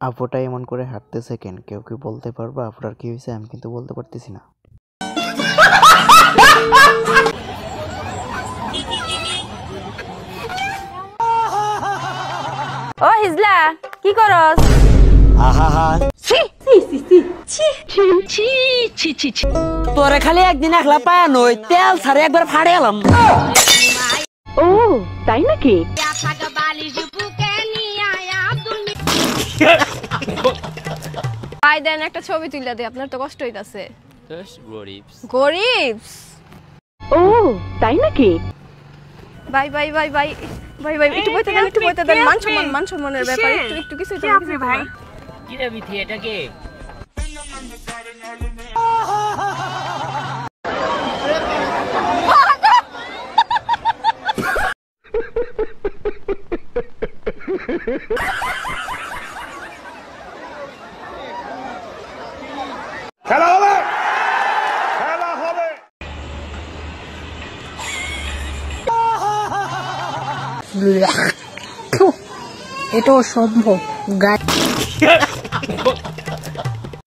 আপুটা এমন করে হাঁটতেছে কেন? কেউ কি বলতে পারবা আপুটার কি হয়েছে? আমি কিন্তু বলতে পারতেছি না। ও হিজলা কি করস? তোরে খালি একদিন একলা পায়া নই, তেল ছাড়ে একবার ফাড়ে এলাম। ও তাই নাকি? ভাই দেন একটা ছবি তুলে দে, আপনার তো কষ্ট হইতাছে। গরিব? ও তাই নাকি? ভাই ভাই ভাই ভাই ভাই ভাই একটু বইতে দেন, একটু বইতে দেন। মান সম্মানের ব্যাপার, একটু কিছু তো আপনি ভাই। কি রে বিথি, এটা কে? খেলা হবে, খেলা হবে। এটাও সম্ভব।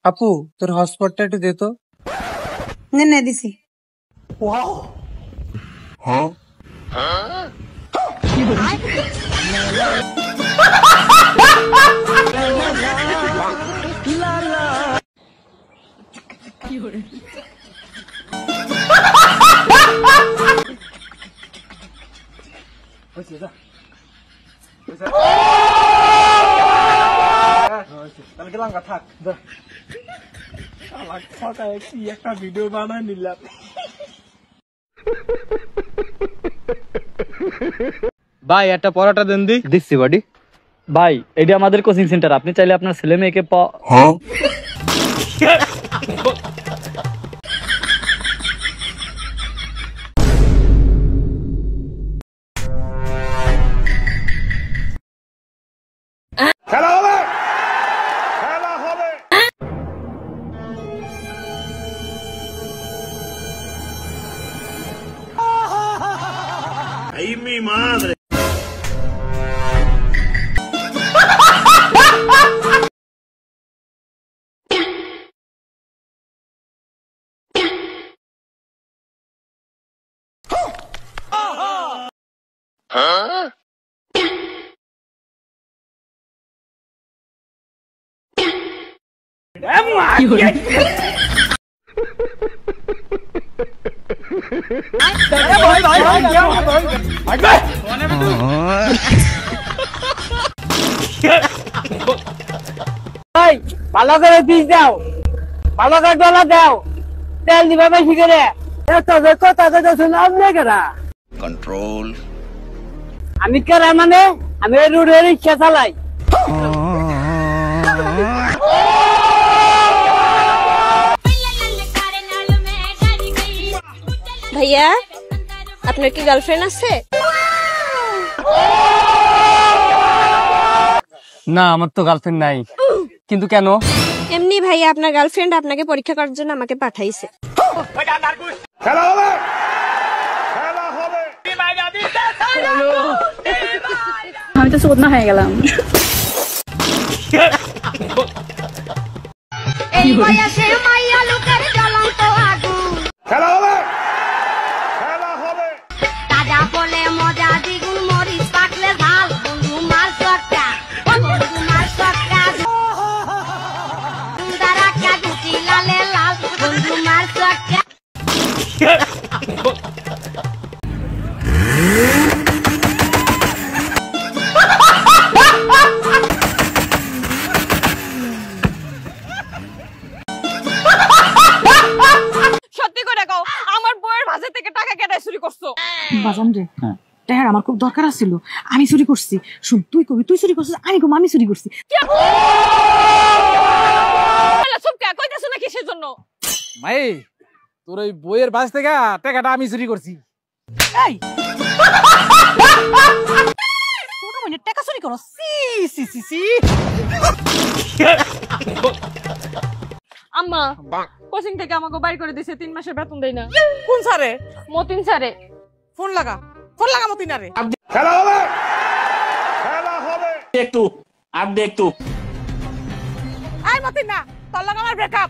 আপু তোর হটস্পটটা একটু দে তো। নে দিছি। একটা ভিডিও বানায় নিলাম। ভাই একটা পরোটা দেন দিচ্ছি বাড়ি। ভাই এটা আমাদের কোচিং সেন্টার, আপনি চাইলে আপনার ছেলে মেয়েকে খেলা হবে, খেলা হবে। Ay, mi madre. ¿Ah? ভালো করে পিস দাও, ভালো করে ডলা দাও, তেল দিবা বেশি করে। Control. আমি কেরা মানে আমি রোডে রিক্সা চালাই। ভাইয়া আপনার কি গার্লফ্রেন্ড আছে? না আমার তো গার্লফ্রেন্ড নাই। কিন্তু কেন? এমনি ভাইয়া আপনার গার্লফ্রেন্ড আপনাকে পরীক্ষা করার জন্য আমাকে পাঠাইছে। খেলা হবে, খেলা হবে। আমি তো চোদনা হয়ে গেলাম। খেলা হবে, খেলা হবে। তাজা বলে মজা দ্বিগুণ, মরিচ পাকলে ঝাল, বন্ধু মার চটকা, বন্ধু মার চটকা, দাঁড়া কাজুটি লালে লাল, বন্ধু মার চটকা। সত্যি করে কও, আমার বউয়ের ভাজা থেকে টাকা কেটে চুরি করছো? বাজান রে, টাকার আমার খুব দরকার ছিল, আমি চুরি করছি। শুন, তুই কবি তুই চুরি করছিস, আমি কম আমি চুরি করছি। কইতেছো না কিসের জন্য? ভাই তোর ওই বইয়ের বাস থেকে টাকাটা আমি চুরি করছি। এই ছোট বোনের টাকা চুরি করো? সি সি সি সি। আম্মা কোচিং থেকে আমাকে বাইর করে দিয়েছে, 3 মাসের বেতন দেই না। কোন স্যারে? মতিন স্যারে। ফোন লাগা মতিন আরে। খেলা হবে, খেলা একটু আর দে একটু আই মতি না তোর লগে আমার ব্রেকআপ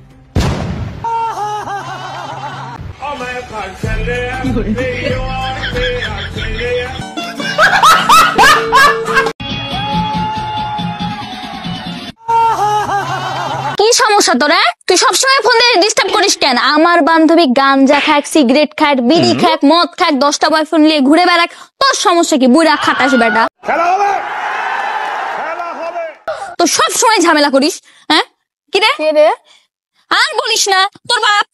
কি সমস্যা তোরা? তুই সবসময় ফোন দিয়ে ডিস্টার্ব করিস কেন? আমার বান্ধবী গাঞ্জা খাক, সিগারেট খাক, বিড়ি খাক, মদ খাক, 10টা বয়ফ্রেন্ড নিয়ে ঘুরে বেড়াক, তোর সমস্যা কি? বুড়া খাটাস বেটা, তো সব সময় ঝামেলা করিস। হ্যাঁ কি রে? আর বলিস না, তোর বাপ